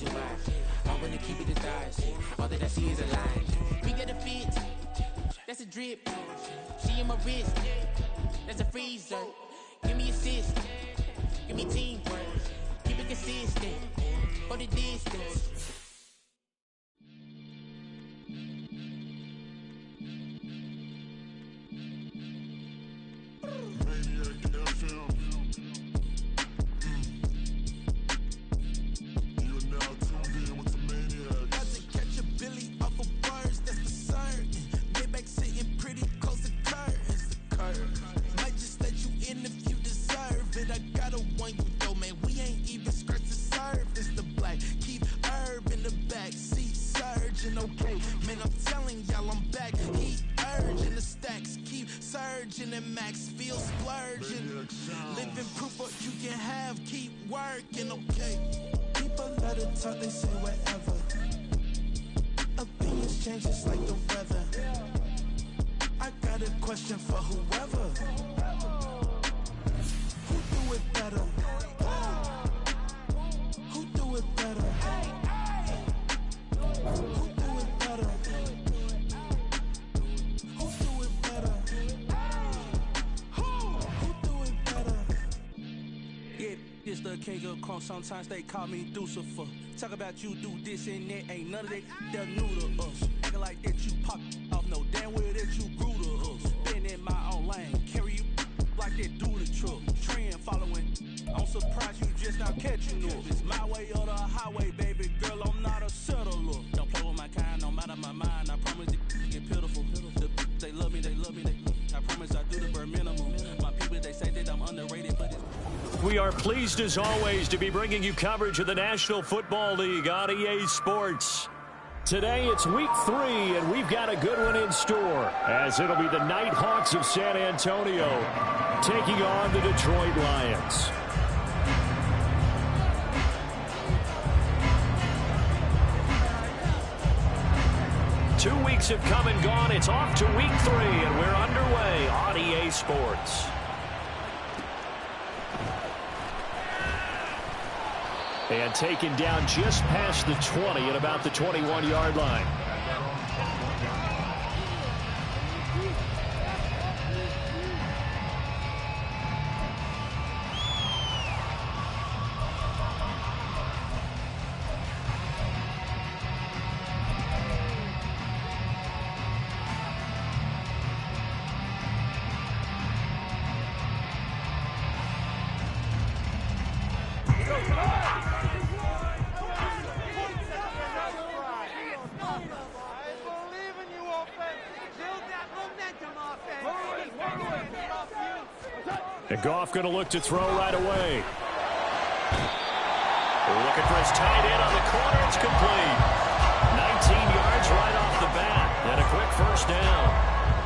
reason why I wanna keep it as eyes. All that I see is a lie. We got a fit, that's a drip. She in my wrist, that's a freezer. Give me assist, give me teamwork. Keep it consistent, for the distance. Sometimes they call me Lucifer. Talk about you do this and that. Ain't none of that, they're new to us. Acting like that you pop off, no damn well that you grew to us. Been in my own lane, carry you like that do the truck. Trend following, I'm surprised you just now catching up. It's my way or the highway, baby girl, I'm not a settler. Don't play with my kind, no matter my mind. I promise they get pitiful. They love me, they love me, I promise I do the bare minimum. My people, they say that I'm underrated, but it's... We are pleased, as always, to be bringing you coverage of the National Football League on EA Sports. Today, it's Week 3, and we've got a good one in store, as it'll be the Nighthawks of San Antonio taking on the Detroit Lions. Two weeks have come and gone. It's off to Week 3, and we're underway on EA Sports. And taken down just past the 20 at about the 21-yard line. And Goff going to look to throw right away. Looking for his tight end on the corner. It's complete. 19 yards right off the bat. And a quick first down.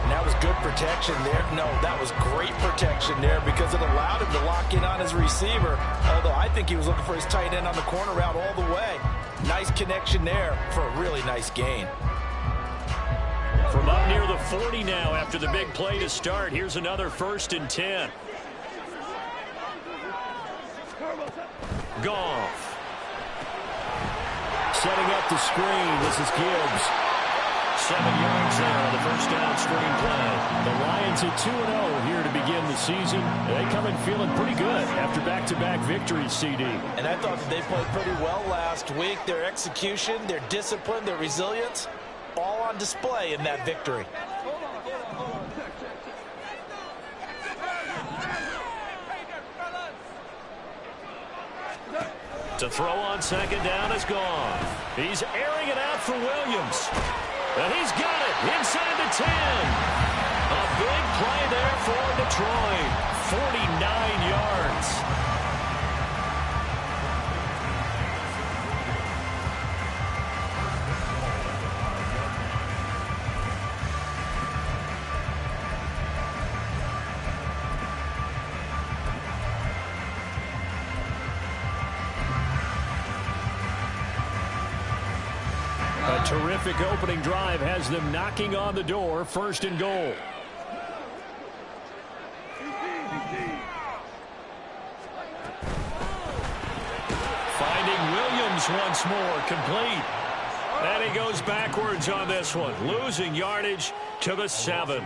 And that was good protection there. No, that was great protection there because it allowed him to lock in on his receiver. Although I think he was looking for his tight end on the corner route all the way. Nice connection there for a really nice gain. From up near the 40 now after the big play to start. Here's another 1st and 10. Goff. Setting up the screen. This is Gibbs. 7 yards there on the first down screen play. The Lions at 2-0 here to begin the season. They come in feeling pretty good after back-to-back victories, CD. And I thought that they played pretty well last week. Their execution, their discipline, their resilience, all on display in that victory. To throw on second down is gone. He's airing it out for Williams. And he's got it inside the 10. A big play there for Detroit. 49 yards. A terrific opening drive has them knocking on the door. 1st and goal. Finding Williams throws once more, complete. And he goes backwards on this one, losing yardage to the 7.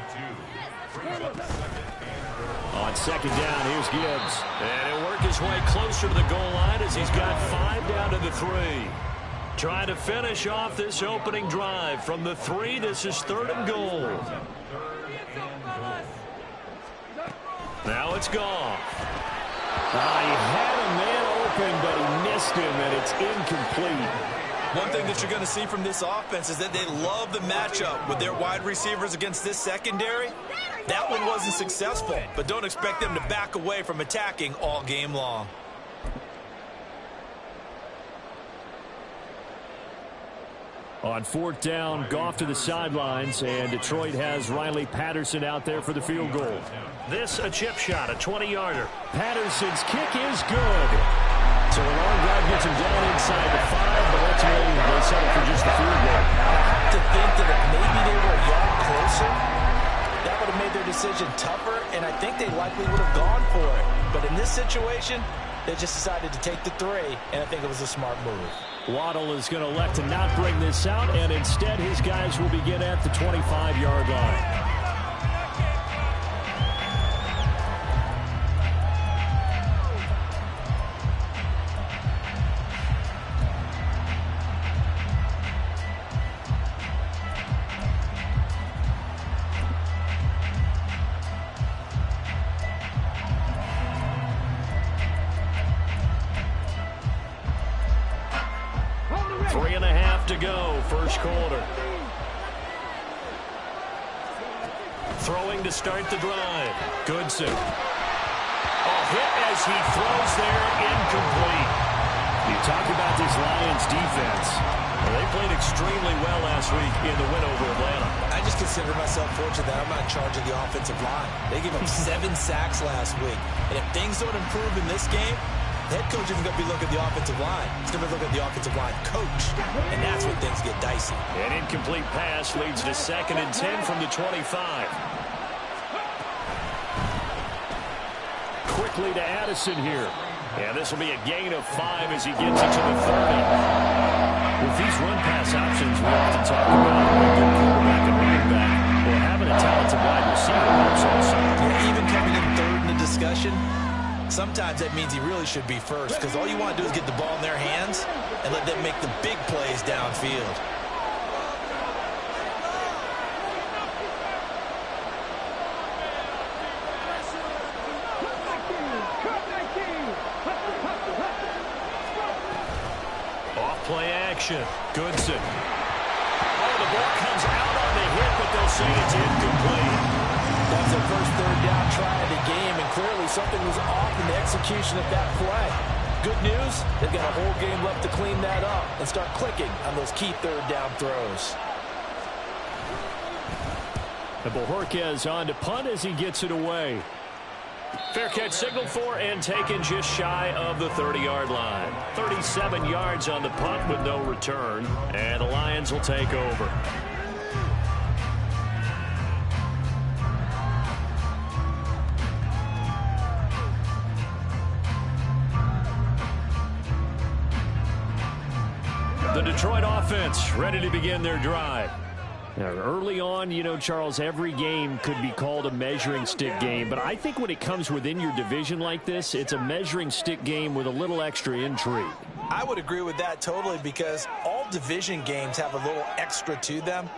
On second down, here's Gibbs. And he'll work his way closer to the goal line as he's got 5 down to the 3. Trying to finish off this opening drive from the 3. This is 3rd and goal. Now it's Goff. He had a man open, but he missed him, and it's incomplete. One thing that you're going to see from this offense is that they love the matchup with their wide receivers against this secondary. That one wasn't successful, but don't expect them to back away from attacking all game long. On 4th down, Goff to the sidelines, and Detroit has Riley Patterson out there for the field goal. This a chip shot, a 20-yarder. Patterson's kick is good. So a long drive gets him down inside the 5, but ultimately they settle for just the field goal. I have to think that if maybe they were a yard closer, that would have made their decision tougher, and I think they likely would have gone for it. But in this situation, they just decided to take the 3, and I think it was a smart move. Waddle is going to elect to not bring this out, and instead his guys will begin at the 25-yard line. To go, first quarter. Throwing to start the drive. Goodson. A hit as he throws there, incomplete. You talk about this Lions defense. Well, they played extremely well last week in the win over Atlanta. I just consider myself fortunate that I'm not in charge of the offensive line. They gave up 7 sacks last week. And if things don't improve in this game, the head coach isn't going to be looking at the offensive line. He's going to be looking at the offensive line coach. And that's when things get dicey. An incomplete pass leads to 2nd and 10 from the 25. Quickly to Addison here. Yeah, this will be a gain of 5 as he gets it to the 30. With these run-pass options, we often talk about a good quarterback and running back. Well, having a talented wide receiver helps also. Yeah, even coming in 3rd in the discussion, sometimes that means he really should be first, because all you want to do is get the ball in their hands and let them make the big plays downfield. Off-play action. Goodson. Oh, the ball comes out on the hit, but they'll say it's incomplete. That's their first 3rd down try of the game, and clearly something was off in the execution of that play. Good news, they've got a whole game left to clean that up and start clicking on those key 3rd down throws. And Bojorquez on to punt as he gets it away. Fair catch signaled for and taken just shy of the 30-yard line. 37 yards on the punt with no return, and the Lions will take over. The Detroit offense ready to begin their drive. Now, early on, you know, Charles, every game could be called a measuring stick game, but I think when it comes within your division like this, it's a measuring stick game with a little extra intrigue. I would agree with that totally, because all division games have a little extra to them.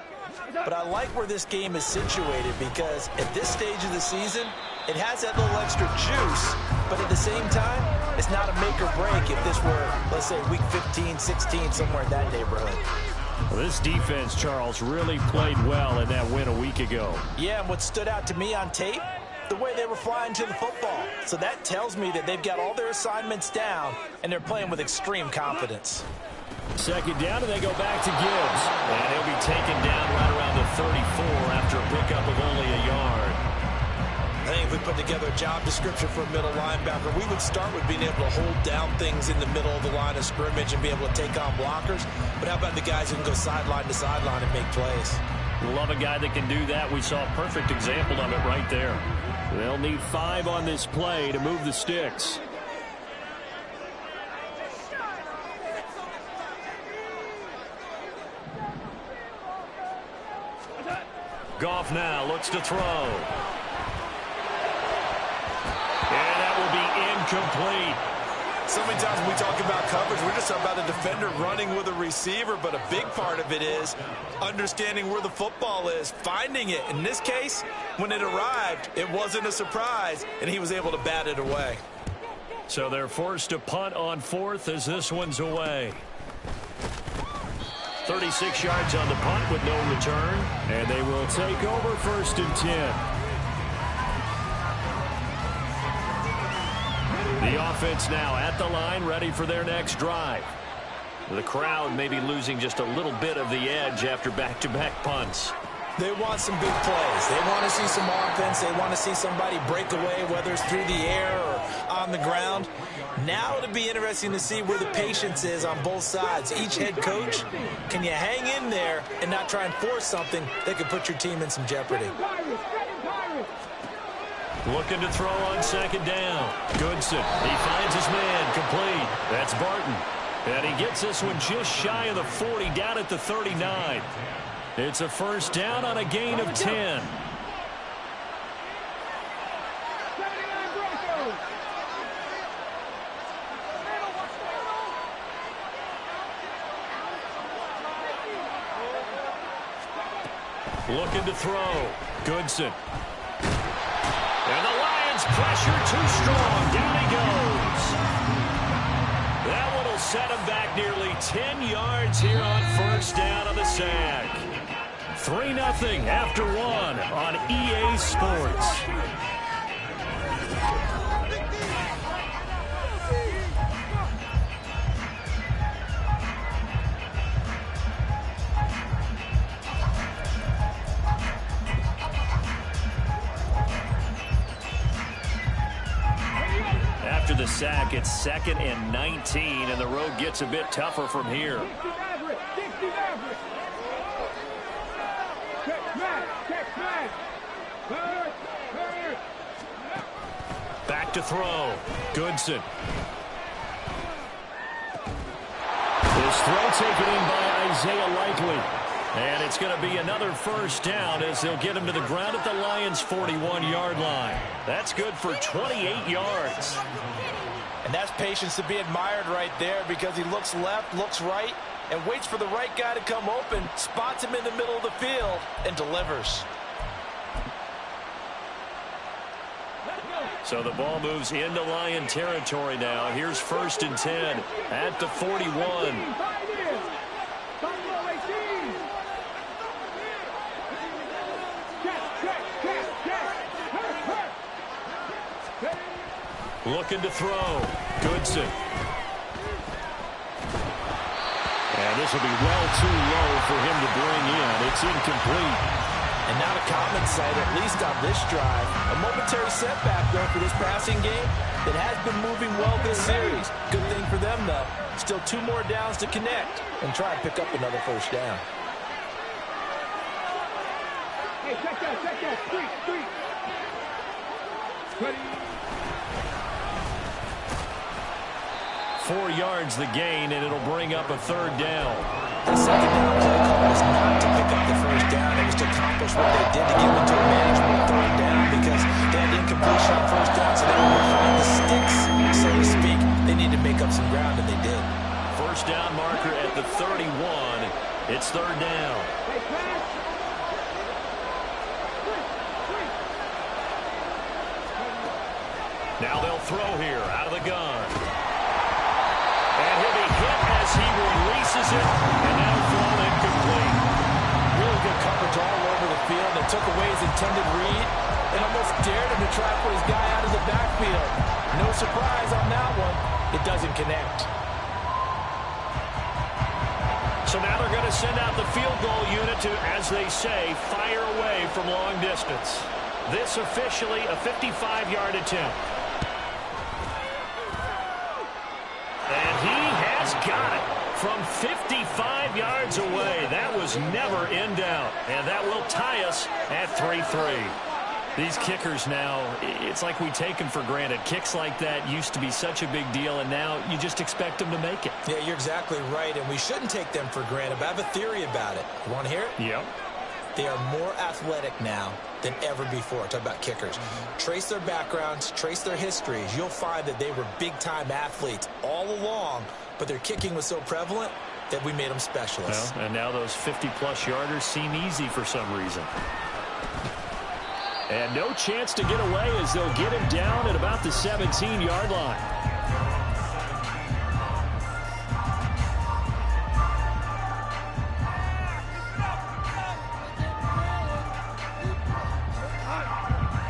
But I like where this game is situated, because at this stage of the season, it has that little extra juice, but at the same time, it's not a make or break if this were, let's say, week 15, 16, somewhere in that neighborhood. Well, this defense, Charles, really played well in that win a week ago. Yeah, and what stood out to me on tape, the way they were flying to the football. So that tells me that they've got all their assignments down, and they're playing with extreme confidence. Second down, and they go back to Gibbs. And he'll be taken down right around the 34 after a pickup of only a yard. I think if we put together a job description for a middle linebacker, we would start with being able to hold down things in the middle of the line of scrimmage and be able to take on blockers. But how about the guys who can go sideline to sideline and make plays? Love a guy that can do that. We saw a perfect example of it right there. They'll need 5 on this play to move the sticks. Goff now looks to throw. And that will be incomplete. So many times when we talk about coverage, we're just talking about a defender running with a receiver, but a big part of it is understanding where the football is, finding it. In this case, when it arrived, it wasn't a surprise, and he was able to bat it away. So they're forced to punt on 4th as this one's away. 36 yards on the punt with no return, and they will take over 1st and 10. The offense now at the line, ready for their next drive. The crowd maybe losing just a little bit of the edge after back-to-back punts. They want some big plays. They want to see some offense. They want to see somebody break away, whether it's through the air or on the ground. Now it'll be interesting to see where the patience is on both sides. Each head coach, can you hang in there and not try and force something that could put your team in some jeopardy? Looking to throw on 2nd down. Goodson, he finds his man, complete. That's Barton. And he gets this one just shy of the 40, down at the 39. It's a 1st down on a gain of 10. Looking to throw. Goodson. And the Lions pressure too strong. Down he goes. That one will set him back nearly 10 yards here on 1st down on the sack. 3-0 after 1 on EA Sports. After the sack, it's 2nd and 19, and the road gets a bit tougher from here. Back to throw. Goodson. This throw taken in by Isaiah Likely. And it's going to be another 1st down as they'll get him to the ground at the Lions' 41-yard line. That's good for 28 yards. And that's patience to be admired right there, because he looks left, looks right, and waits for the right guy to come open, spots him in the middle of the field, and delivers. So the ball moves into Lion territory now. Here's 1st and 10 at the 41. Looking to throw. Goodson. And this will be well too low for him to bring in. It's incomplete. And not a common sight, at least on this drive. A momentary setback, though, for this passing game that has been moving well this series. Good thing for them, though. Still 2 more downs to connect and try and pick up another 1st down. Hey, check that. Street. Ready. 4 yards the gain, and it'll bring up a 3rd down. The 2nd down play call was not to pick up the 1st down. It was to accomplish what they did to get into a manageable 3rd down, because they had incompletion on 1st down, so they were behind the sticks, so to speak. They needed to make up some ground, and they did. 1st down marker at the 31. It's 3rd down. Now they'll throw here out of the gun. And he'll be hit as he releases it, and now thrown incomplete. Really good coverage all over the field. They took away his intended read and almost dared him to try to put his guy out of the backfield. No surprise on that one. It doesn't connect. So now they're going to send out the field goal unit to, as they say, fire away from long distance. This officially a 55-yard attempt. And he has got it from 55 yards away. That was never in doubt. And that will tie us at 3-3. These kickers now, it's like we take them for granted. Kicks like that used to be such a big deal, and now you just expect them to make it. Yeah, you're exactly right, and we shouldn't take them for granted, but I have a theory about it. You want to hear it? Yep. They are more athletic now than ever before. Talk about kickers. Trace their backgrounds, trace their histories. You'll find that they were big-time athletes all along, but their kicking was so prevalent that we made them specialists. Well, and now those 50-plus yarders seem easy for some reason. And no chance to get away as they'll get him down at about the 17-yard line.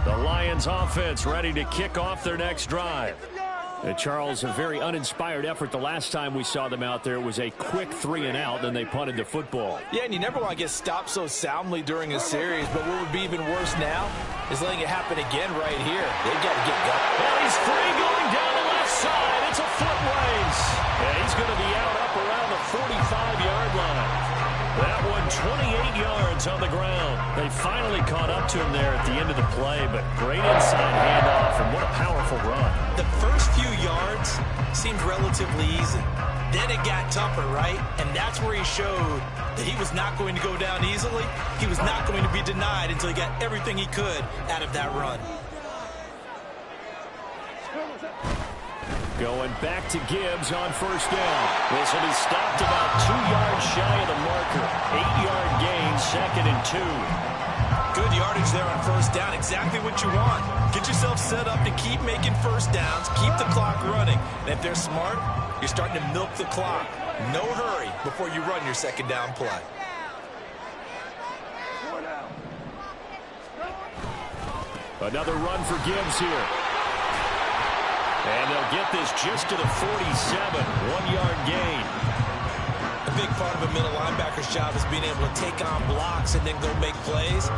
The Lions offense ready to kick off their next drive. Charles, a very uninspired effort the last time we saw them out there. It was a quick 3-and-out, then they punted the football. Yeah, and you never want to get stopped so soundly during a series, but what would be even worse now is letting it happen again right here. They've got to get going. And he's free going down the left side. It's a foot race. And he's going to be out up around the 45-yard line. That one 28 yards on the ground. They finally caught up to him there at the end of the play, but great inside handoff, and what a powerful run. The first few yards seemed relatively easy. Then it got tougher, right? And that's where he showed that he was not going to go down easily. He was not going to be denied until he got everything he could out of that run. Going back to Gibbs on first down. This will be stopped about 2 yards shy of the marker. 8-yard gain, 2nd and 2. Good yardage there on first down. Exactly what you want. Get yourself set up to keep making first downs. Keep the clock running. And if they're smart, you're starting to milk the clock. No hurry before you run your second down play. Another run for Gibbs here. And they'll get this just to the 47. 1-yard gain. A big part of a middle linebacker's job is being able to take on blocks and then go make plays.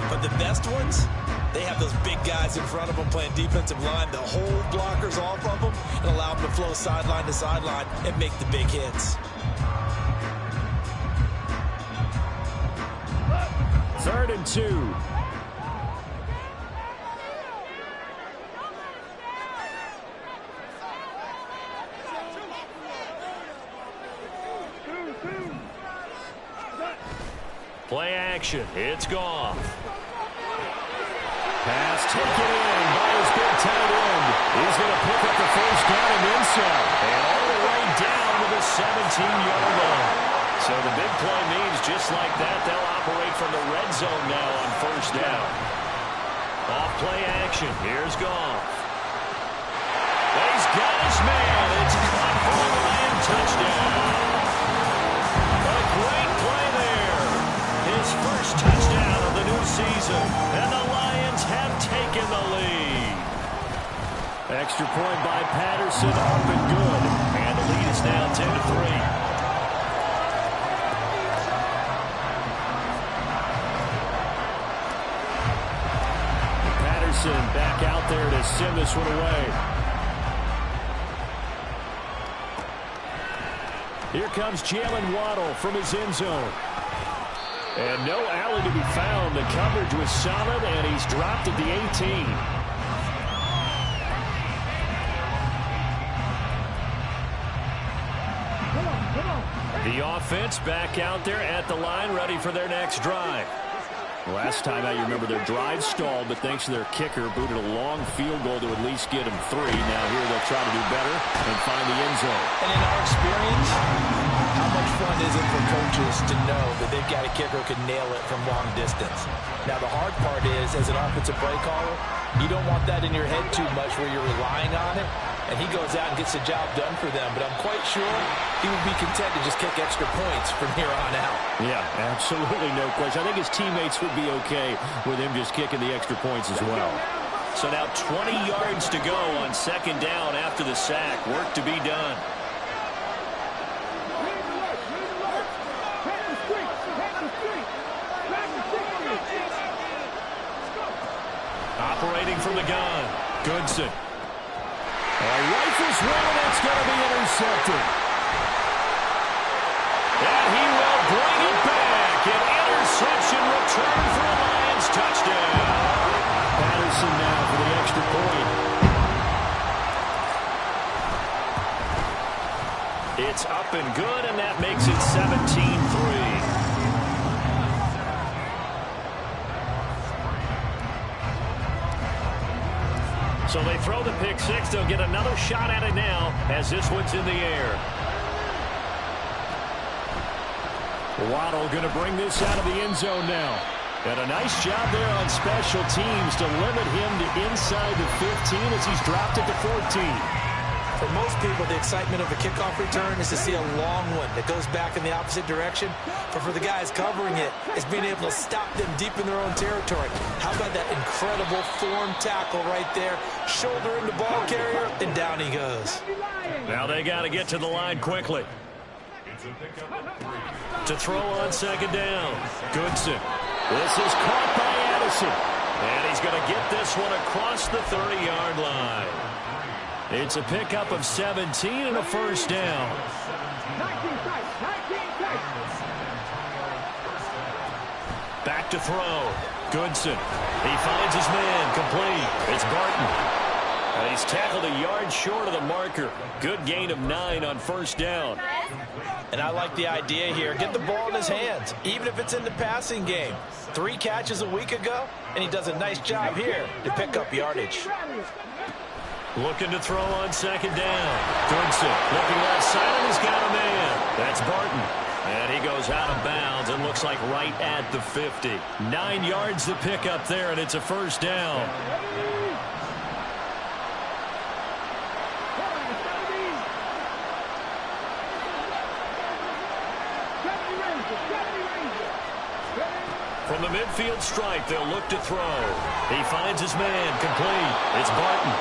But the best ones, they have those big guys in front of them playing defensive line that hold blockers off of them and allow them to flow sideline to sideline and make the big hits. 3rd and 2. Play action. It's Goff. Pass taken in by his big tight end. He's going to pick up the first down and then some. And all the way down to the 17-yard line. So the big play means just like that, they'll operate from the red zone now on first down. Off play action. Here's Goff. He's got his man. It's caught for a Lion touchdown. A great play there. His first touchdown of the new season. And the Lions have taken the lead. Extra point by Patterson, up and good. And the lead is now 10-3. Back out there to send this one away. Here comes Jalen Waddle from his end zone. And no alley to be found. The coverage was solid, and he's dropped at the 18. The offense back out there at the line, ready for their next drive. Last time out, you remember their drive stalled, but thanks to their kicker, booted a long field goal to at least get them 3. Now here they'll try to do better and find the end zone. And in our experience, how much fun is it for coaches to know that they've got a kicker who can nail it from long distance? Now the hard part is, as an offensive play caller, you don't want that in your head too much where you're relying on it. And he goes out and gets the job done for them. But I'm quite sure he would be content to just kick extra points from here on out. Yeah, absolutely no question. I think his teammates would be okay with him just kicking the extra points as well. So now 20 yards to go on second down after the sack. Work to be done. Operating from the gun, Goodson. Rifles one, and it's going to be intercepted. And he will bring it back. An interception return for a Lions touchdown. Patterson now for the extra point. It's up and good, and that makes it 17-3. So they throw the pick six. They'll get another shot at it now as this one's in the air. Waddle going to bring this out of the end zone now. And a nice job there on special teams to limit him to inside the 15 as he's dropped it to 14. For most people, the excitement of a kickoff return is to see a long one that goes back in the opposite direction. But for the guys covering it, it's being able to stop them deep in their own territory. How about that incredible form tackle right there? Shoulder in the ball carrier, and down he goes. Now they got to get to the line quickly. To throw on second down. Goodson. This is caught by Addison. And he's going to get this one across the 30-yard line. It's a pickup of 17 and a first down. Back to throw. Goodson. He finds his man. Complete. It's Barton. And he's tackled a yard short of the marker. Good gain of 9 on first down. And I like the idea here. Get the ball in his hands, even if it's in the passing game. 3 catches a week ago, and he does a nice job here to pick up yardage. Looking to throw on second down. Goodson looking left side, and he's got a man. That's Barton. And he goes out of bounds and looks like right at the 50. 9 yards to pick up there, and it's a first down. From the midfield stripe, they'll look to throw. He finds his man. Complete. It's Barton.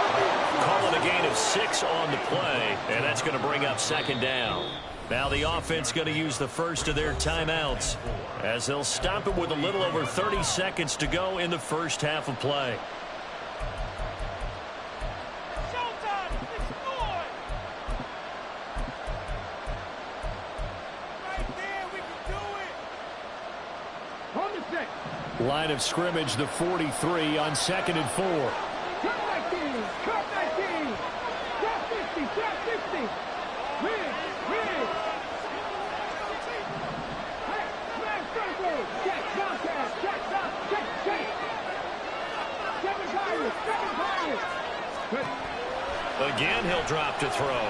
Calling a gain of 6 on the play, and that's going to bring up second down. Now the offense going to use the first of their timeouts as they'll stop it with a little over 30 seconds to go in the first half of play. Line of scrimmage, the 43 on 2nd and 4. Cut 19, cut 19, cut 50, cut 50. Rig. Hey, flag circle. Check, contact, check. 7 Pirates. Good. Again, he'll drop to throw.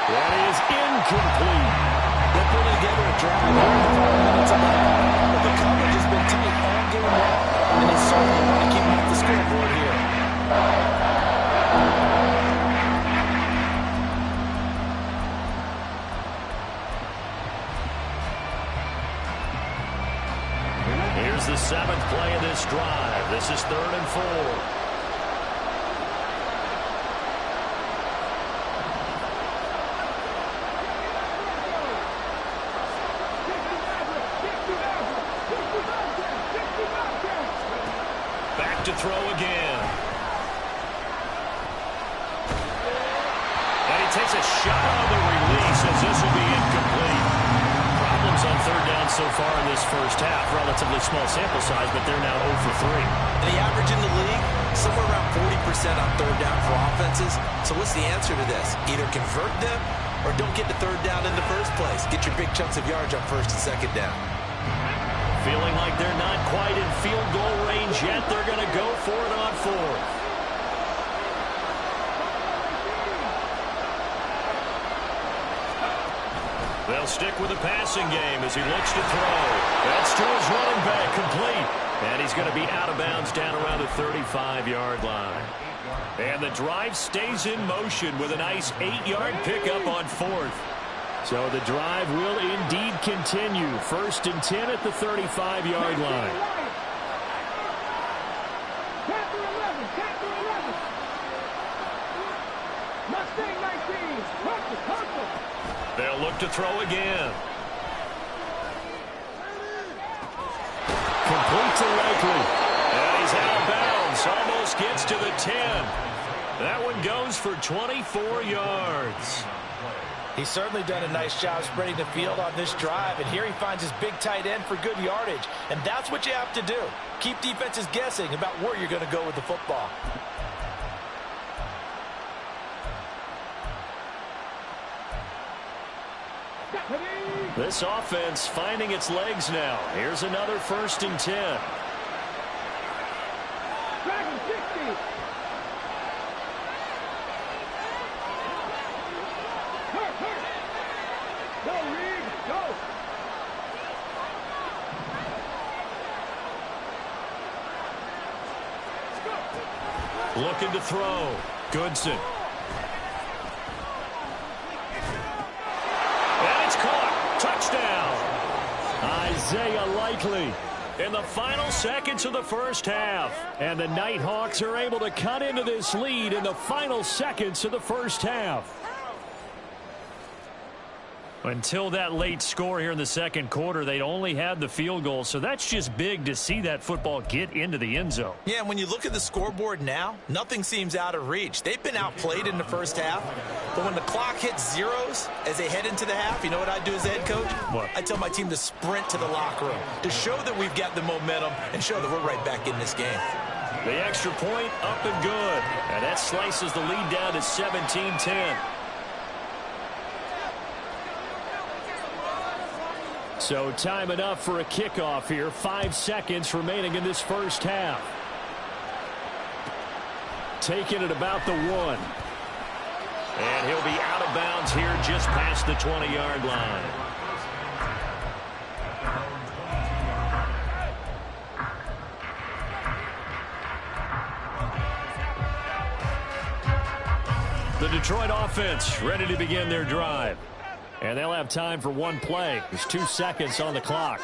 That is incomplete. They're putting together a drive here in the 5 minutes of the half. But the coverage has been tight all game long, and they certainly want to keep them off the scoreboard here. Here's the 7th play of this drive. This is 3rd and 4. To throw again. And he takes a shot on the release as this will be incomplete. Problems on 3rd down so far in this first half. Relatively small sample size, but they're now 0 for 3. And the average in the league, somewhere around 40% on 3rd down for offenses. So what's the answer to this? Either convert them or don't get to 3rd down in the first place. Get your big chunks of yards on 1st and 2nd down. Feeling like they're not quite in field goal range yet. They're going to go for it on 4th. They'll stick with the passing game as he looks to throw. That's to his running back, complete. And he's going to be out of bounds down around the 35-yard line. And the drive stays in motion with a nice 8-yard pickup on 4th. So the drive will indeed continue. 1st and 10 at the 35-yard line. Chapter 11. Mustang 19. Hustle. They'll look to throw again. Complete to Likely. And he's out of bounds. Almost gets to the 10. That one goes for 24 yards. He's certainly done a nice job spreading the field on this drive, and here he finds his big tight end for good yardage. And that's what you have to do. Keep defenses guessing about where you're going to go with the football. This offense finding its legs now. Here's another 1st and 10. Looking to throw. Goodson. And it's caught. Touchdown. Isaiah Likely in the final seconds of the first half. And the Nighthawks are able to cut into this lead in the final seconds of the first half. Until that late score here in the second quarter, they'd only had the field goal, so that's just big to see that football get into the end zone. Yeah, and when you look at the scoreboard now, nothing seems out of reach. They've been outplayed in the first half, but when the clock hits zeros as they head into the half, you know what I do as the head coach? What? I tell my team to sprint to the locker room to show that we've got the momentum and show that we're right back in this game. The extra point up and good, and that slices the lead down to 17-10. So time enough for a kickoff here. 5 seconds remaining in this first half. Taking it about the 1. And he'll be out of bounds here just past the 20-yard line. The Detroit offense ready to begin their drive. And they'll have time for one play. There's 2 seconds on the clock.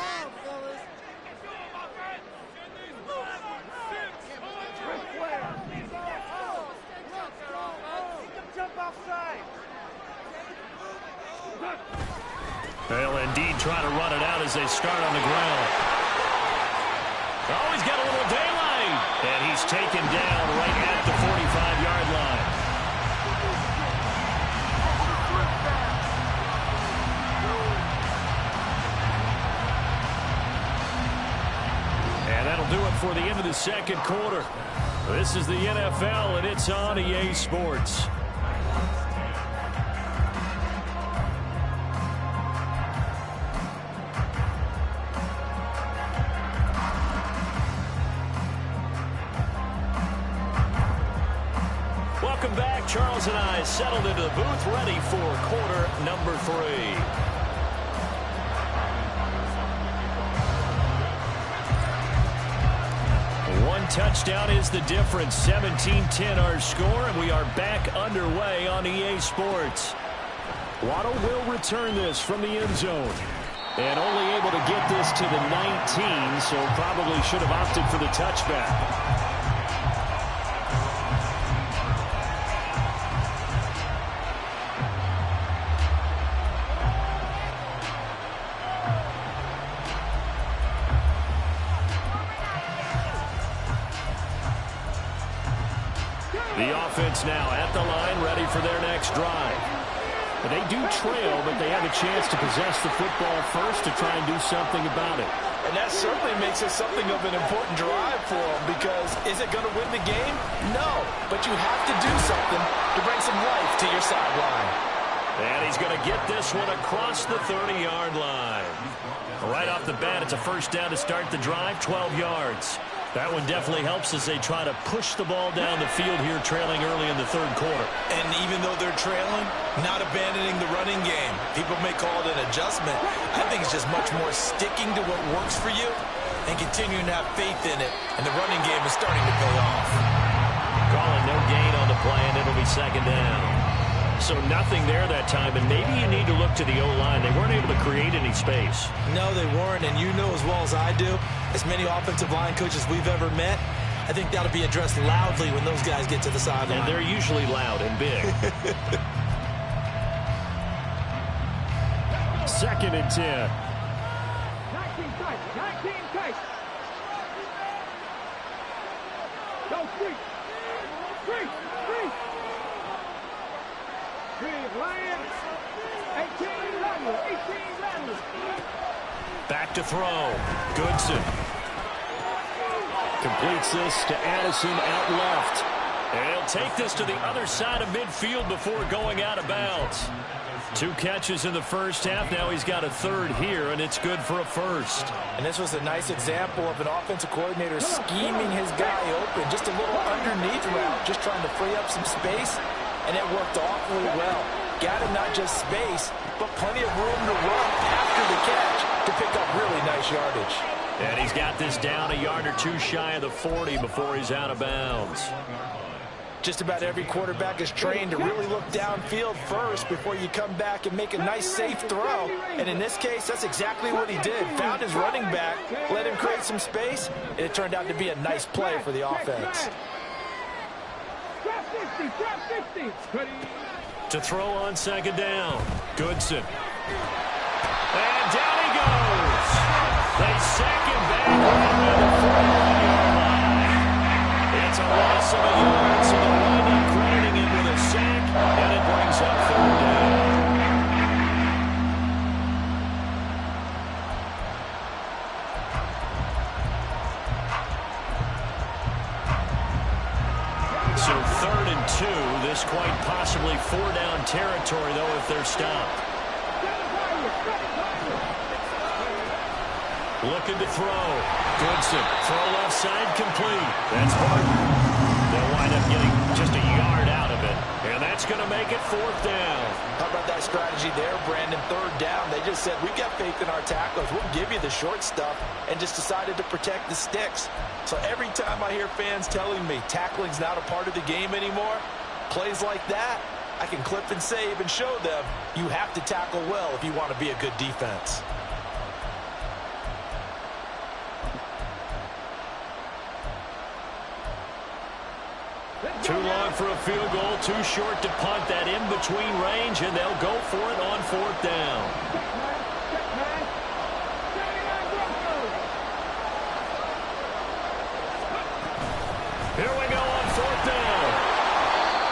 They'll indeed try to run it out as they start on the ground. Oh, he's got a little daylight. And he's taken down right at the 45-yard line. And that'll do it for the end of the second quarter. This is the NFL, and it's on EA Sports. Welcome back. Charles and I settled into the booth, ready for quarter number 3. One touchdown is the difference. 17-10 our score, and we are back underway on EA Sports. Waddle will return this from the end zone. And only able to get this to the 19, so probably should have opted for the touchback. The offense now at the line, ready for their next drive. They do trail, but they have a chance to possess the football first to try and do something about it. And that certainly makes it something of an important drive for them, because is it going to win the game? No, but you have to do something to bring some life to your sideline. And he's going to get this one across the 30-yard line. Right off the bat, it's a first down to start the drive, 12 yards. That one definitely helps as they try to push the ball down the field here, trailing early in the third quarter. And even though they're trailing, not abandoning the running game. People may call it an adjustment. I think it's just much more sticking to what works for you and continuing to have faith in it. And the running game is starting to pay off. Calling no gain on the play, and it'll be second down. So nothing there that time, and maybe you need to look to the O-line. They weren't able to create any space. No, they weren't, and you know as well as I do, as many offensive line coaches we've ever met, I think that'll be addressed loudly when those guys get to the sideline. And they're usually loud and big. 2nd and 10. 19 tight, 19 tight. Go, free. Lions. 18 Rattlers. Back to throw. Goodson. Completes this to Addison out left. And he'll take this to the other side of midfield before going out of bounds. 2 catches in the first half. Now he's got a third here, and it's good for a first. And this was a nice example of an offensive coordinator scheming his guy open. Just a little underneath route, just trying to free up some space, and it worked awfully well. Got him not just space, but plenty of room to run after the catch to pick up really nice yardage. And he's got this down a yard or 2 shy of the 40 before he's out of bounds. Just about every quarterback is trained to really look downfield first before you come back and make a nice, safe throw. And in this case, that's exactly what he did. Found his running back, let him create some space, and it turned out to be a nice play for the offense. To throw on second down, Goodson. And down he goes. They sack him back around the 41-yard line. It's a loss of a yard, so they'll wind up crediting him with a sack, and it brings up third down. So 3rd and 2, this quite possibly 4-down territory, though, if they're stopped. Looking to throw. Goodson, throw left side complete. That's Barton. They'll wind up getting just a yard out of it, and that's going to make it 4th down. How about that strategy there, Brandon? 3rd down. They just said, we've got faith in our tacklers. We'll give you the short stuff, and just decided to protect the sticks. So every time I hear fans telling me tackling's not a part of the game anymore, plays like that, I can clip and save and show them you have to tackle well if you want to be a good defense. Too long for a field goal, too short to punt that in-between range, and they'll go for it on 4th down. Here we go on 4th down.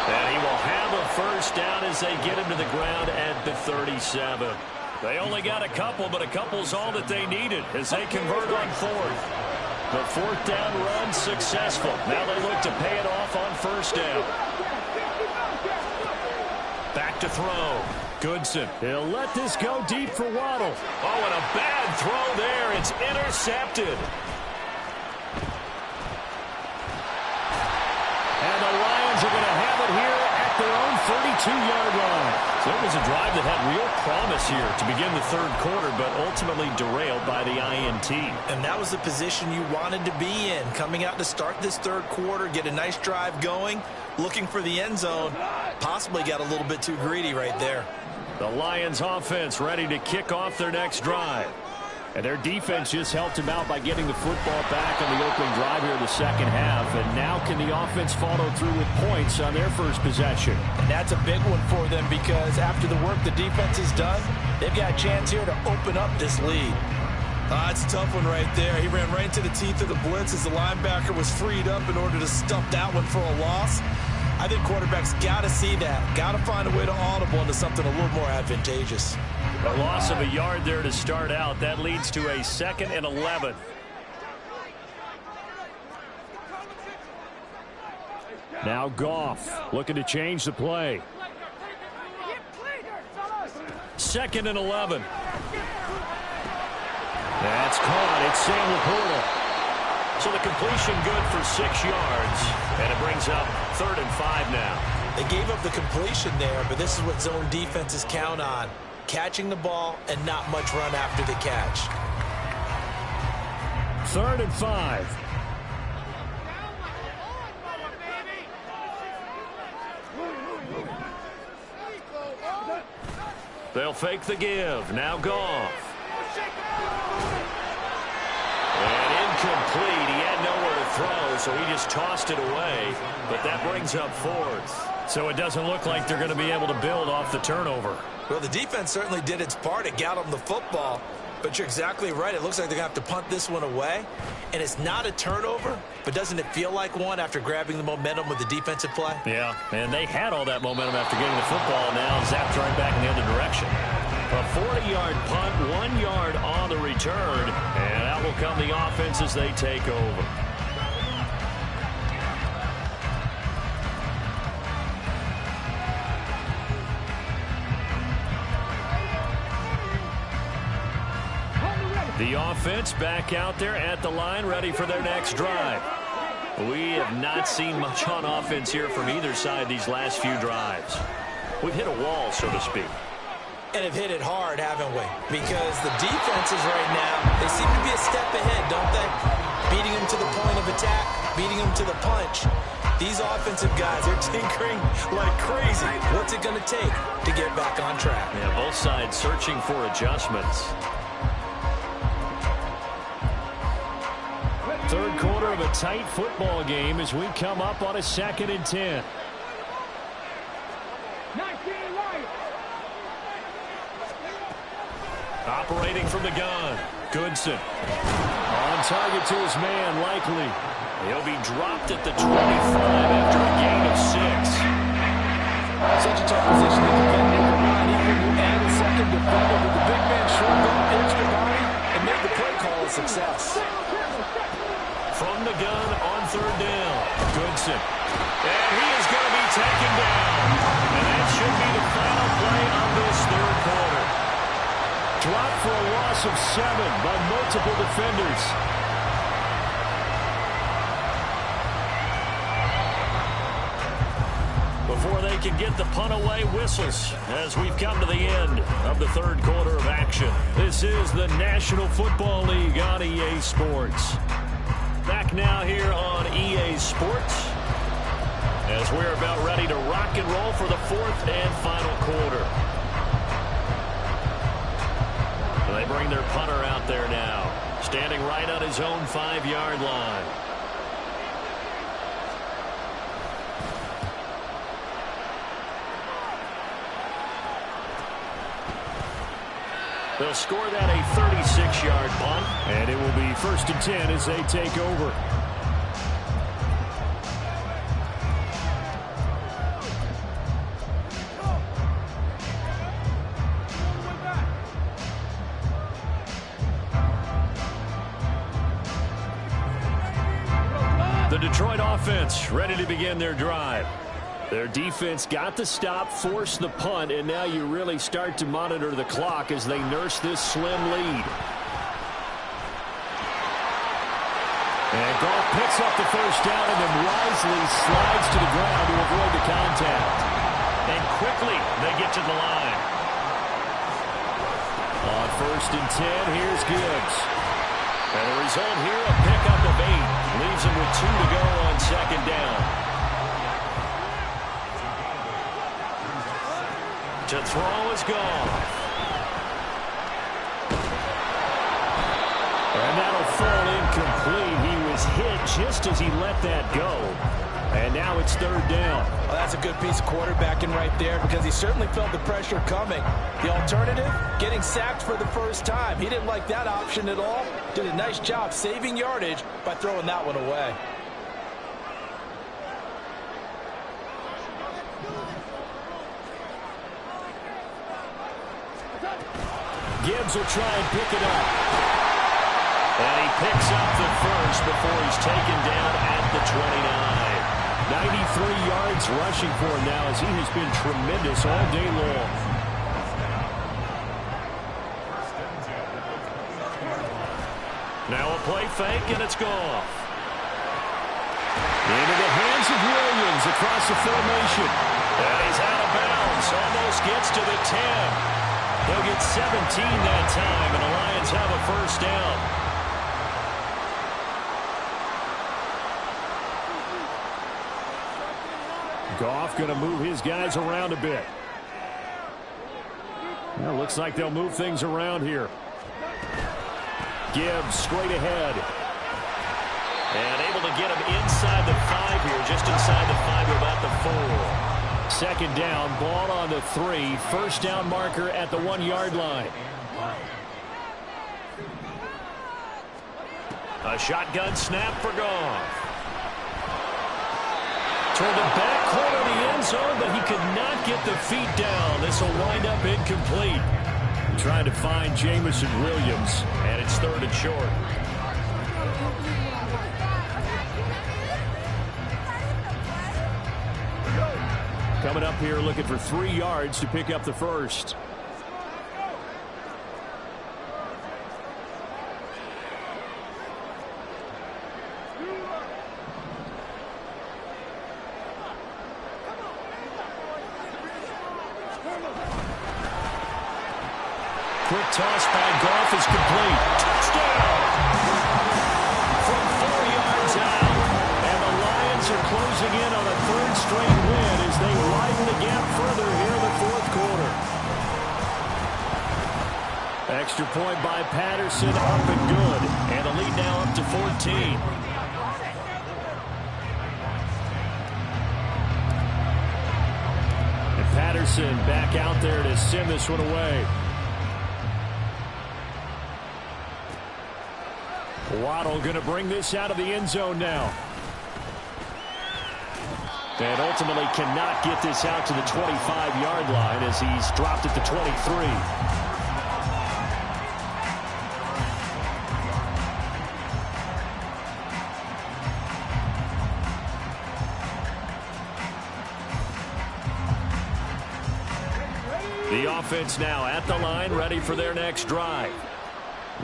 And he will have a first down as they get him to the ground at the 37. They only got a couple, but a couple's all that they needed as they convert on 4th. The 4th down run successful. Now they look to pay it off on 1st down. Back to throw. Goodson. He'll let this go deep for Waddle. Oh, and a bad throw there. It's intercepted. And the Lions are going to have it here at their own 32-yard line. So it was a drive that had real promise here to begin the 3rd quarter, but ultimately derailed by the INT. And that was the position you wanted to be in. Coming out to start this 3rd quarter, get a nice drive going, looking for the end zone. Possibly got a little bit too greedy right there. The Lions offense ready to kick off their next drive. And their defense just helped him out by getting the football back on the opening drive here in the 2nd half. And now can the offense follow through with points on their first possession? And that's a big one for them because after the work the defense has done, they've got a chance here to open up this lead. It's a tough one right there. He ran right into the teeth of the blitz as the linebacker was freed up in order to stump that one for a loss. I think quarterbacks got to see that. Got to find a way to audible into something a little more advantageous. A loss of a yard there to start out. That leads to a 2nd and 11. Now Goff looking to change the play. 2nd and 11. That's caught. It's Sam Laporta. So the completion good for 6 yards. And it brings up 3rd and 5 now. They gave up the completion there, but this is what zone defenses count on. Catching the ball and not much run after the catch. 3rd and 5. They'll fake the give. Now Goff. And incomplete. He had nowhere to throw, so he just tossed it away. But that brings up 4th. So it doesn't look like they're going to be able to build off the turnover. Well, the defense certainly did its part. It got them the football. But you're exactly right. It looks like they're going to have to punt this one away. And it's not a turnover, but doesn't it feel like one after grabbing the momentum with the defensive play? Yeah, and they had all that momentum after getting the football. Now zapped right back in the other direction. A 40-yard punt, 1 yard on the return. And out will come the offense as they take over. The offense back out there at the line, ready for their next drive. We have not seen much on offense here from either side these last few drives. We've hit a wall, so to speak. And have hit it hard, haven't we? Because the defenses right now, they seem to be a step ahead, don't they? Beating them to the point of attack, beating them to the punch. These offensive guys, they're tinkering like crazy. What's it going to take to get back on track? Yeah, both sides searching for adjustments. Third quarter of a tight football game as we come up on a 2nd and 10. 19 right. Operating from the gun, Goodson. On target to his man, Likely. He'll be dropped at the 25 after a gain of 6. Such a tough position to defend number 9. Even you add a second defender, but the big man shrugged off the extra body and made the play call a success. From the gun on 3rd down, Goodson. And he is going to be taken down. And that should be the final play of this 3rd quarter. Dropped for a loss of 7 by multiple defenders. Before they can get the punt away, whistles as we've come to the end of the 3rd quarter of action. This is the National Football League on EA Sports. Back now here on EA Sports as we're about ready to rock and roll for the 4th and final quarter. They bring their punter out there now, standing right on his own 5-yard line. They'll score that a 36-yard punt, and it will be 1st and 10 as they take over. The Detroit offense ready to begin their drive. Their defense got the stop, forced the punt, and now you really start to monitor the clock as they nurse this slim lead. And Goff picks up the 1st down and then wisely slides to the ground to avoid the contact. And quickly they get to the line. On 1st and 10, here's Gibbs. And the result here, a pickup of 8. Leaves him with 2 to go on 2nd down. To throw is gone. And that'll fall incomplete. He was hit just as he let that go. And now it's 3rd down. Well, that's a good piece of quarterbacking right there because he certainly felt the pressure coming. The alternative, getting sacked for the 1st time. He didn't like that option at all. Did a nice job saving yardage by throwing that one away. Gibbs will try and pick it up. And he picks up the 1st before he's taken down at the 29. 93 yards rushing for him now as he has been tremendous all day long. Now a play fake, and it's gone. Into the hands of Williams across the formation. And he's out of bounds. Almost gets to the 10. They'll get 17 that time, and the Lions have a 1st down. Goff going to move his guys around a bit. Well, looks like they'll move things around here. Gibbs straight ahead. And able to get him inside the 5 here, just inside the 5 to about the 4. 2nd down, ball on the 3. 1st down marker at the 1-yard line. A shotgun snap for Goff. Toward the back corner of the end zone, but he could not get the feet down. This will wind up incomplete. Trying to find Jamison Williams, and it's 3rd and short. Coming up here looking for 3 yards to pick up the 1st. Quick toss by Goff is complete. Touchdown! From 4 yards out. And the Lions are closing closing in on a third straight win as they widen the gap further here in the fourth quarter. Extra point by Patterson, up and good. And the lead now up to 14. And Patterson back out there to send this one away. Waddle going to bring this out of the end zone now. And ultimately cannot get this out to the 25-yard line as he's dropped at the 23. The offense now at the line, ready for their next drive.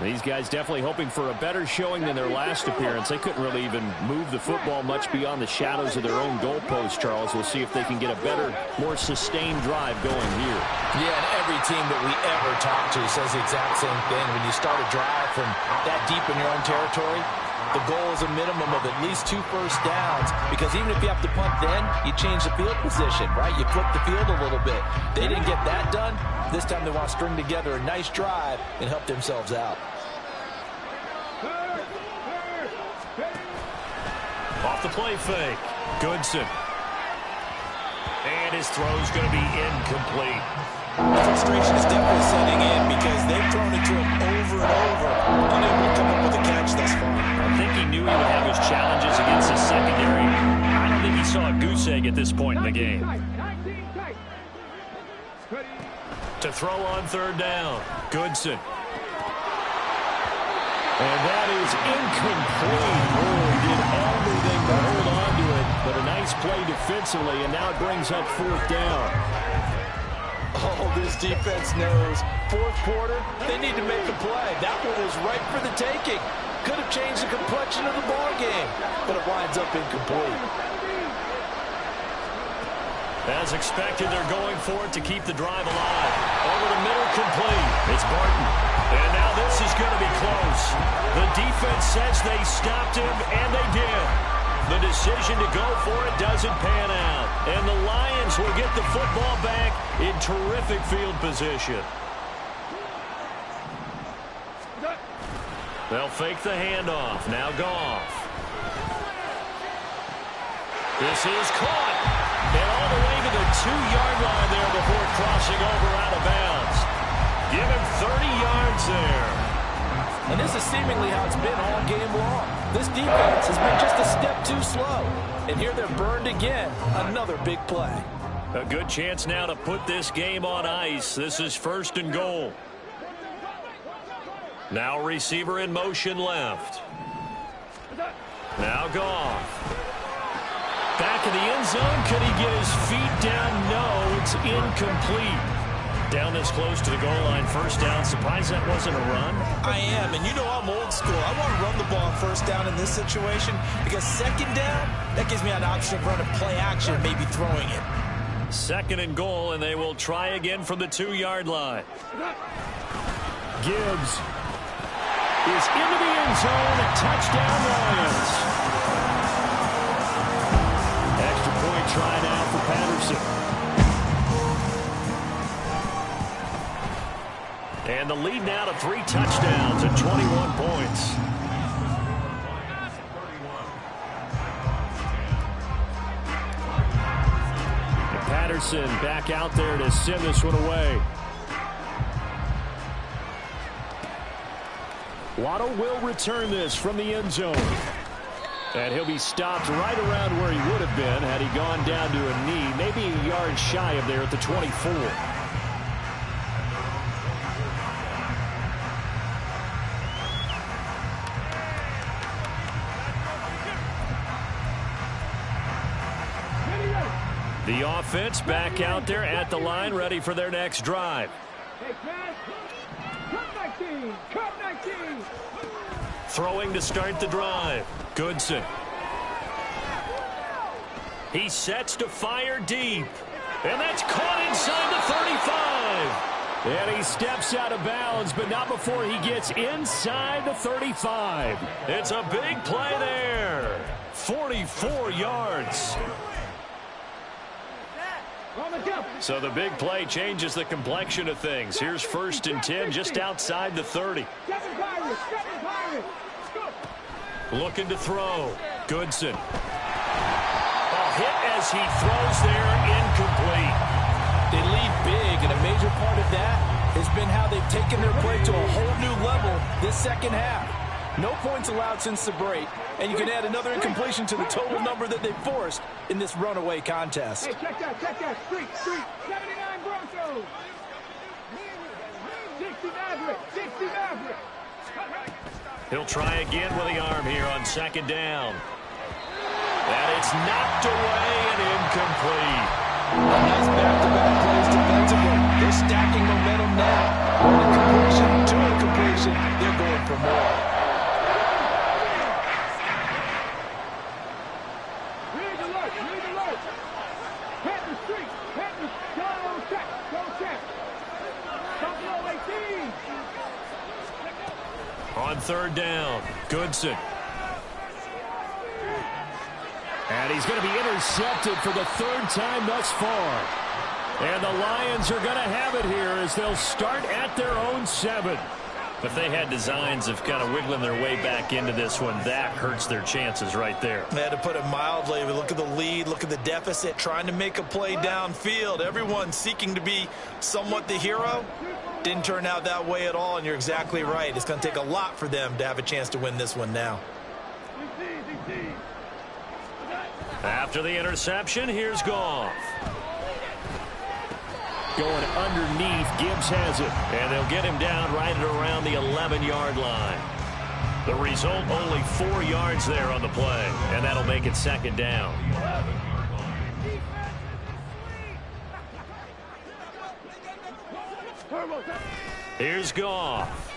These guys definitely hoping for a better showing than their last appearance. They couldn't really even move the football much beyond the shadows of their own goalpost, Charles. We'll see if they can get a better, more sustained drive going here. Yeah, and every team that we ever talk to says the exact same thing. When you start a drive from that deep in your own territory, the goal is a minimum of at least 2 first downs, because even if you have to punt then, you change the field position, right? You flip the field a little bit. They didn't get that done. This time they want to string together a nice drive and help themselves out. Off the play fake, Goodson. And his throw's going to be incomplete. Frustration is definitely setting in because they've thrown it to him over and over, unable to come up with a catch thus far. I think he knew he would have his challenges against the secondary. I don't think he saw a goose egg at this point in the game. To throw on third down, Goodson. And that is incomplete. Oh, he did everything to hold on to it, but a nice play defensively, and now it brings up fourth down. Oh, this defense knows. Fourth quarter, they need to make a play. That one was right for the taking. Could have changed the complexion of the ball game, but it winds up incomplete. As expected, they're going for it to keep the drive alive. Over the middle, complete. It's Barton. And now this is going to be close. The defense says they stopped him, and they did. The decision to go for it doesn't pan out. And the Lions will get the football back in terrific field position. They'll fake the handoff. Now Goff. This is caught. And all the way to the 2-yard line there before crossing over out of bounds. Give him 30 yards there. And this is seemingly how it's been all game long. This defense has been just a step too slow. And here they're burned again. Another big play. A good chance now to put this game on ice. This is first and goal. Now receiver in motion left. Now Goff. Back in the end zone. Could he get his feet down? No, it's incomplete. Down this close to the goal line. First down. Surprised that wasn't a run? I am, and you know I'm old school. I want to run the ball on first down in this situation because second down, that gives me an option of running play action, maybe throwing it. Second and goal, and they will try again from the 2-yard line. Gibbs is into the end zone. Touchdown, Lions. Extra point try now for Patterson. And the lead now to 3 touchdowns and 21 points. And Patterson back out there to send this one away. Waddle will return this from the end zone. And he'll be stopped right around where he would have been had he gone down to a knee, maybe a yard shy of there at the 24. The offense back out there at the line, ready for their next drive. Throwing to start the drive. Goodson. He sets to fire deep. And that's caught inside the 35. And he steps out of bounds, but not before he gets inside the 35. It's a big play there. 44 yards. So the big play changes the complexion of things. Here's 1st and 10 just outside the 30. Looking to throw. Goodson. A hit as he throws there, incomplete. They lead big, and a major part of that has been how they've taken their play to a whole new level this second half. No points allowed since the break, and you can add another incompletion to the total number that they forced in this runaway contest. Hey, check that. Street. 79 Broncos. 60 Maverick. He'll try again with the arm here on 2nd down. And it's knocked away and incomplete. Nice back-to-back plays defensively. They're stacking momentum now. One incompletion, 2 incompletion. They're going for more. Read alert. Head the street. Go check. Buffalo 18. On 3rd down, Goodson. And he's going to be intercepted for the 3rd time thus far. And the Lions are going to have it here as they'll start at their own 7. If they had designs of kind of wiggling their way back into this one, that hurts their chances right there. They had to put it mildly. Look at the lead, look at the deficit, trying to make a play downfield. Everyone seeking to be somewhat the hero. Didn't turn out that way at all, and you're exactly right. It's going to take a lot for them to have a chance to win this one now. After the interception, here's Goff. Going underneath, Gibbs has it. And they'll get him down right at around the 11-yard line. The result, only 4 yards there on the play. And that'll make it 2nd down. Here's Goff.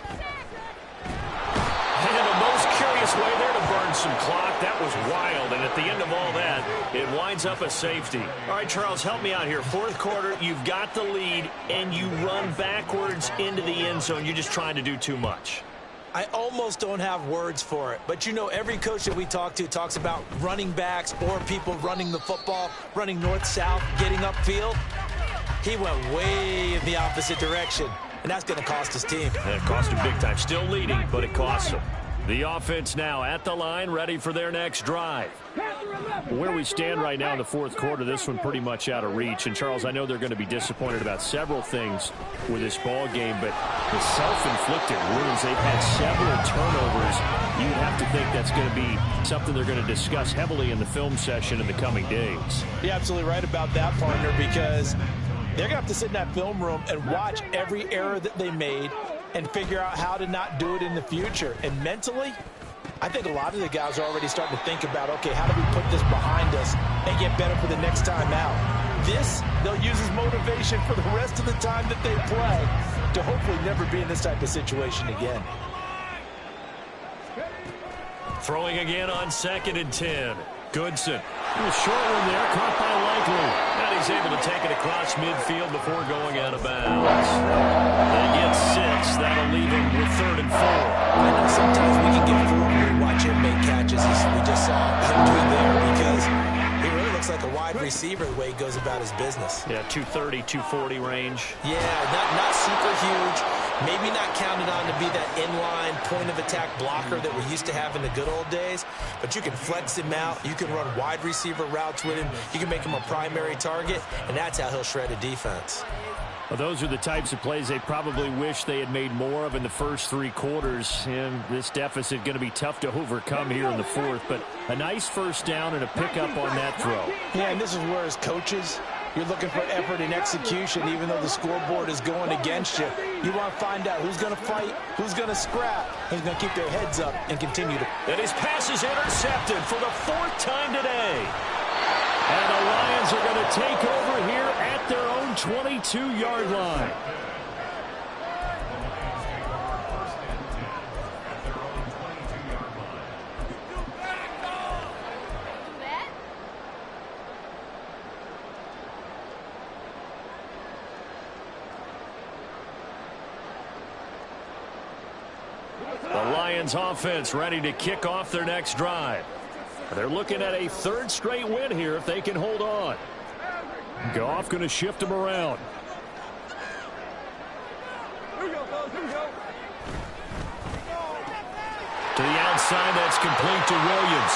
And a most curious way there to burn some clock. That was wild, and at the end of all that, it winds up a safety. All right, Charles, help me out here. 4th quarter, you've got the lead, and you run backwards into the end zone. You're just trying to do too much. I almost don't have words for it, but you know every coach that we talk to talks about running backs or people running the football, running north-south, getting upfield. He went way in the opposite direction. And that's going to cost his team. And it cost him big time. Still leading, but it costs him. The offense now at the line, ready for their next drive. Where we stand right now in the 4th quarter, this one pretty much out of reach. And, Charles, I know they're going to be disappointed about several things with this ball game, but the self-inflicted wounds, they've had several turnovers. You'd have to think that's going to be something they're going to discuss heavily in the film session in the coming days. You're absolutely right about that, partner, because they're going to have to sit in that film room and watch every error that they made and figure out how to not do it in the future. And mentally, I think a lot of the guys are already starting to think about, okay, how do we put this behind us and get better for the next time out? This, they'll use as motivation for the rest of the time that they play to hopefully never be in this type of situation again. Throwing again on 2nd and 10. Goodson. A short one there, caught by Likely. And he's able to take it across midfield before going out of bounds. They get 6. That'll leave him with 3rd and 4. I know sometimes we can get fooled when we watch him make catches, as we just saw him do there, because he really looks like a wide receiver the way he goes about his business. Yeah, 230, 240 range. Yeah, not super huge. Maybe not counted on to be that inline point-of-attack blocker that we used to have in the good old days, but you can flex him out. You can run wide receiver routes with him. You can make him a primary target, and that's how he'll shred a defense. Well, those are the types of plays they probably wish they had made more of in the first 3 quarters, and this deficit going to be tough to overcome here in the 4th, but a nice 1st down and a pickup on that throw. Yeah, and this is where as coaches, you're looking for effort and execution, even though the scoreboard is going against you. You want to find out who's going to fight, who's going to scrap, who's going to keep their heads up and continue to. And his pass is intercepted for the 4th time today. And the Lions are going to take over here at their own 22-yard line. The Lions offense ready to kick off their next drive. They're looking at a third straight win here if they can hold on. Goff going to shift him around. To the outside, that's complete to Williams.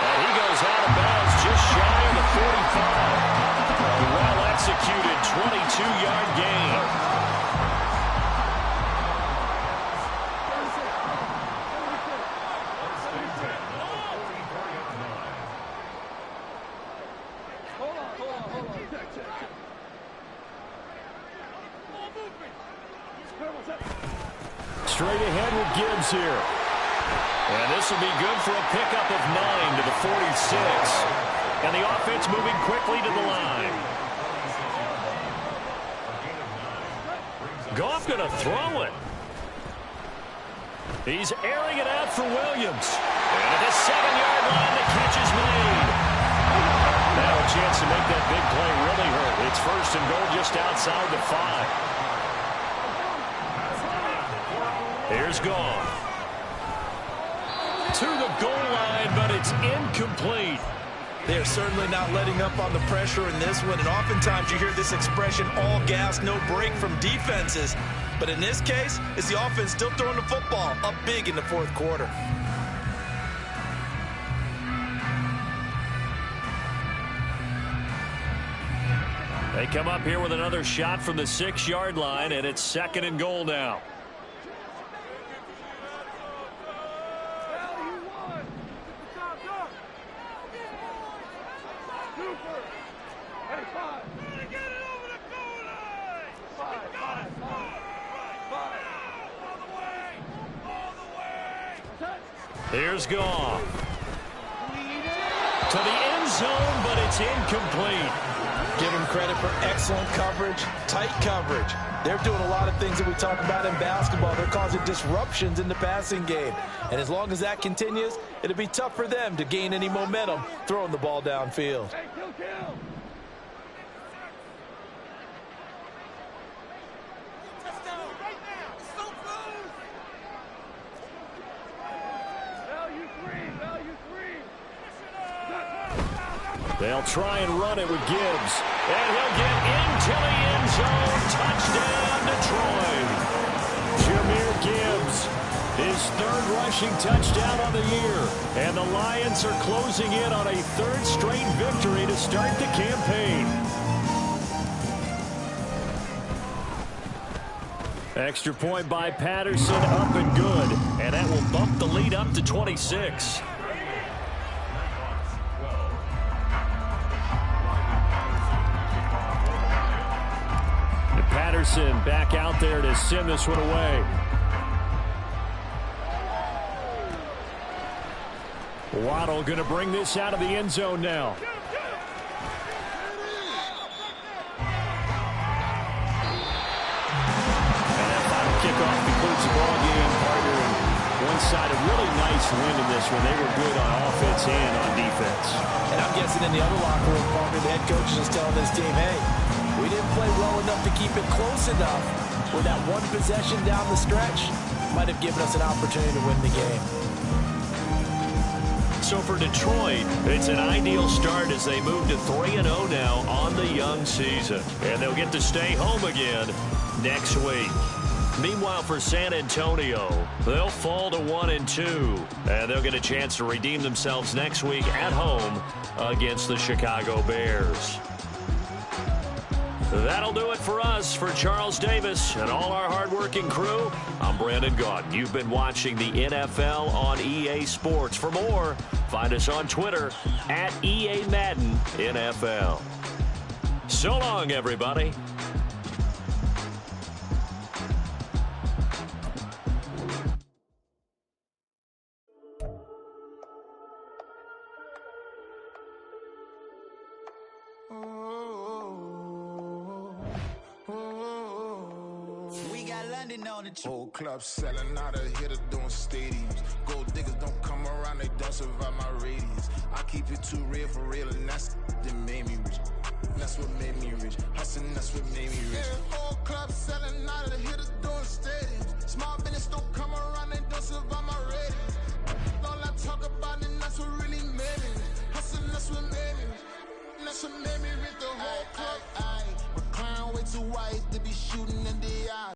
And he goes out of bounds just shy of the 45. A well-executed 22-yard gain. Straight ahead with Gibbs here. And this will be good for a pickup of 9 to the 46. And the offense moving quickly to the line. Goff going to throw it. He's airing it out for Williams. And at the 7-yard line, the catch is made. Now a chance to make that big play really hurt. It's first and goal just outside the 5. Here's Goff. To the goal line, but it's incomplete. They're certainly not letting up on the pressure in this one, and oftentimes you hear this expression, all gas, no break from defenses. But in this case, it's the offense still throwing the football up big in the fourth quarter. They come up here with another shot from the 6-yard line, and it's second and goal now. Here's Goff. To the end zone, but it's incomplete. Give him credit for excellent coverage, tight coverage. They're doing a lot of things that we talk about in basketball. They're causing disruptions in the passing game. And as long as that continues, it'll be tough for them to gain any momentum throwing the ball downfield. Hey, kill. They'll try and run it with Gibbs. And he'll get into the end zone. Touchdown, Detroit. Jahmyr Gibbs, his third rushing touchdown on the year. And the Lions are closing in on a third straight victory to start the campaign. Extra point by Patterson, up and good. And that will bump the lead up to 26. Patterson back out there to send this one away. Waddle going to bring this out of the end zone now. And that final kickoff concludes the ball game, partner. And one side, a really nice win in this one. They were good on offense and on defense. And I'm guessing in the other locker room, partner, the head coach is telling this team, hey, we didn't play well enough to keep it close enough. With that one possession down the stretch, might have given us an opportunity to win the game. So for Detroit, it's an ideal start as they move to 3-0 now on the young season. And they'll get to stay home again next week. Meanwhile, for San Antonio, they'll fall to 1-2. And they'll get a chance to redeem themselves next week at home against the Chicago Bears. That'll do it for us. For Charles Davis and all our hardworking crew, I'm Brandon Gaudin. You've been watching the NFL on EA Sports. For more, find us on Twitter at EA Madden NFL. So long, everybody. Old clubs selling out of hitter doing stadiums. Gold diggers don't come around, they don't survive my radius. I keep it too real for real, and that's that made me rich. That's what made me rich. Hustling, that's what made me rich. Yeah, old clubs selling out of hitters doing stadiums. Small business don't come around.